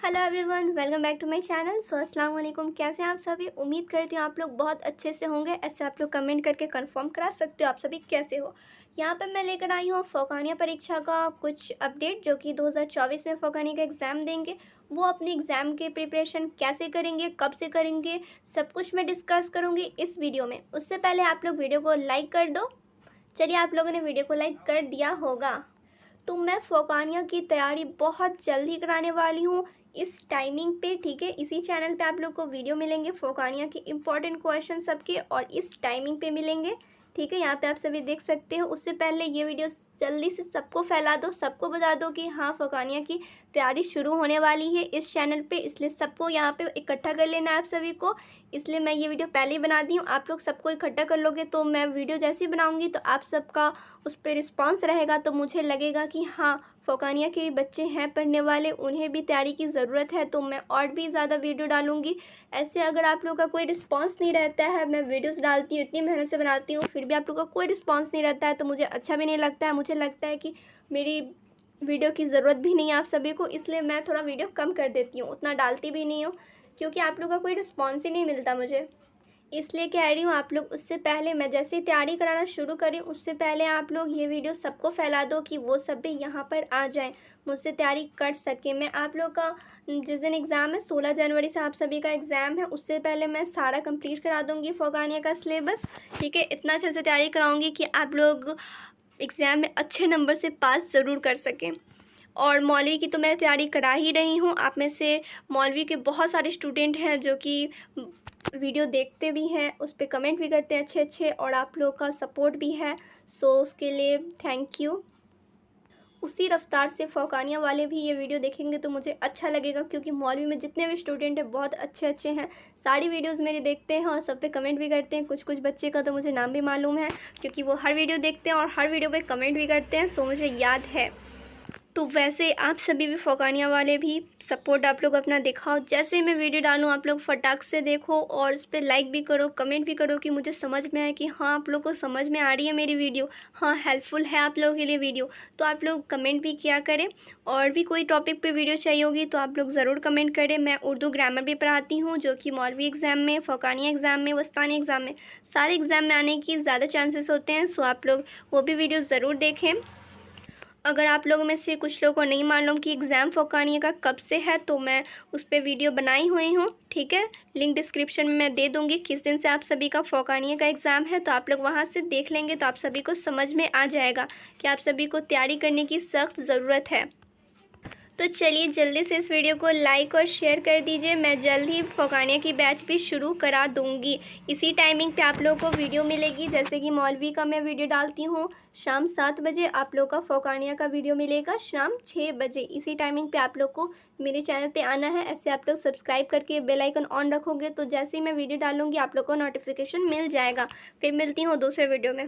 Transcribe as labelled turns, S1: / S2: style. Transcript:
S1: Hello everyone, welcome back to my channel. अस्सलाम वालेकुम। कैसे हैं आप सभी? उम्मीद करती हूँ आप लोग बहुत अच्छे से होंगे। ऐसे आप लोग कमेंट करके कंफर्म करा सकते हो आप सभी कैसे हो। यहाँ पर मैं लेकर आई हूँ फ़ौकानिया परीक्षा का कुछ अपडेट, जो कि 2024 में फ़ौकानिया का एग्ज़ाम देंगे। वो अपने एग्ज़ाम के प्रिपरेशन कैसे करेंगे, कब से करेंगे, सब कुछ मैं डिस्कस करूँगी इस वीडियो में। उससे पहले आप लोग वीडियो को लाइक कर दो। चलिए, आप लोगों ने वीडियो को लाइक कर दिया होगा। तो मैं फ़ौकानिया की तैयारी बहुत जल्द ही कराने वाली हूँ इस टाइमिंग पे, ठीक है। इसी चैनल पे आप लोग को वीडियो मिलेंगे फ़ौकानिया के इम्पॉर्टेंट क्वेश्चन सबके, और इस टाइमिंग पे मिलेंगे, ठीक है। यहाँ पे आप सभी देख सकते हो। उससे पहले ये वीडियो जल्दी से सबको फैला दो, सबको बता दो कि हाँ, फ़ौकानिया की तैयारी शुरू होने वाली है इस चैनल पे। इसलिए सबको यहाँ पे इकट्ठा कर लेना है आप सभी को। इसलिए मैं ये वीडियो पहले ही बना दी हूँ। आप लोग सबको इकट्ठा कर लोगे तो मैं वीडियो जैसे ही बनाऊँगी तो आप सबका उस पर रिस्पॉन्स रहेगा, तो मुझे लगेगा कि हाँ, फ़ौकानिया के बच्चे हैं पढ़ने वाले, उन्हें भी तैयारी की ज़रूरत है, तो मैं और भी ज़्यादा वीडियो डालूँगी। ऐसे अगर आप लोगों का कोई रिस्पॉन्स नहीं रहता है, मैं वीडियोस डालती हूँ, इतनी मेहनत से बनाती हूँ, फिर भी आप लोगों का कोई रिस्पॉन्स नहीं रहता है, तो मुझे अच्छा भी नहीं लगता है। मुझे लगता है कि मेरी वीडियो की ज़रूरत भी नहीं है आप सभी को, इसलिए मैं थोड़ा वीडियो कम कर देती हूँ, उतना डालती भी नहीं हूँ, क्योंकि आप लोगों का कोई रिस्पॉन्स ही नहीं मिलता मुझे। इसलिए कह रही हूँ आप लोग, उससे पहले मैं जैसे ही तैयारी कराना शुरू करी, उससे पहले आप लोग ये वीडियो सबको फैला दो कि वो सब भी यहाँ पर आ जाएं, मुझसे तैयारी कर सकें। मैं आप लोग का जिस दिन एग्ज़ाम है, 16 जनवरी से आप सभी का एग्ज़ाम है, उससे पहले मैं सारा कंप्लीट करा दूँगी फ़ौकानिया का सिलेबस, ठीक है। इतना अच्छे से तैयारी कराऊँगी कि आप लोग एग्ज़ाम में अच्छे नंबर से पास ज़रूर कर सकें। और मौलवी की तो मैं तैयारी करा ही रही हूँ। आप में से मौलवी के बहुत सारे स्टूडेंट हैं जो कि वीडियो देखते भी हैं, उस पे कमेंट भी करते हैं अच्छे अच्छे, और आप लोग का सपोर्ट भी है, सो उसके लिए थैंक यू। उसी रफ्तार से फ़ौकानिया वाले भी ये वीडियो देखेंगे तो मुझे अच्छा लगेगा, क्योंकि मौलवी में जितने भी स्टूडेंट हैं बहुत अच्छे अच्छे हैं, सारी वीडियोस मेरी देखते हैं और सब पे कमेंट भी करते हैं। कुछ कुछ बच्चे का तो मुझे नाम भी मालूम है, क्योंकि वो हर वीडियो देखते हैं और हर वीडियो पे कमेंट भी करते हैं, सो मुझे याद है। तो वैसे आप सभी भी फ़ौकानिया वाले भी सपोर्ट आप लोग अपना दिखाओ। जैसे ही मैं वीडियो डालूँ आप लोग फटाक से देखो, और इस पे लाइक भी करो, कमेंट भी करो, कि मुझे समझ में आए कि हाँ, आप लोग को समझ में आ रही है मेरी वीडियो, हाँ, हेल्पफुल है आप लोगों के लिए वीडियो। तो आप लोग कमेंट भी किया करें, और भी कोई टॉपिक पे वीडियो चाहिए होगी तो आप लोग ज़रूर कमेंट करें। मैं उर्दू ग्रामर भी पढ़ाती हूँ, जो कि मौलवी एग्ज़ाम में, फ़ौकानिया एग्ज़ाम में, वस्तानी एग्ज़ाम में, सारे एग्ज़ाम में आने की ज़्यादा चांसेस होते हैं। सो आप लोग वो भी वीडियो ज़रूर देखें। अगर आप लोगों में से कुछ लोगों को नहीं मालूम कि एग्ज़ाम फ़ौकानिया का कब से है, तो मैं उस पर वीडियो बनाई हुई हूँ, ठीक है। लिंक डिस्क्रिप्शन में मैं दे दूँगी किस दिन से आप सभी का फ़ौकानिया का एग्ज़ाम है, तो आप लोग वहाँ से देख लेंगे तो आप सभी को समझ में आ जाएगा कि आप सभी को तैयारी करने की सख्त ज़रूरत है। तो चलिए, जल्दी से इस वीडियो को लाइक और शेयर कर दीजिए। मैं जल्द ही फ़ौकानिया की बैच भी शुरू करा दूँगी। इसी टाइमिंग पे आप लोगों को वीडियो मिलेगी। जैसे कि मौलवी का मैं वीडियो डालती हूँ शाम 7 बजे, आप लोग का फ़ौकानिया का वीडियो मिलेगा शाम 6 बजे। इसी टाइमिंग पे आप लोग को मेरे चैनल पे आना है। ऐसे आप लोग सब्सक्राइब करके बेल आइकन ऑन रखोगे तो जैसे ही मैं वीडियो डालूँगी आप लोग को नोटिफिकेशन मिल जाएगा। फिर मिलती हूँ दूसरे वीडियो में।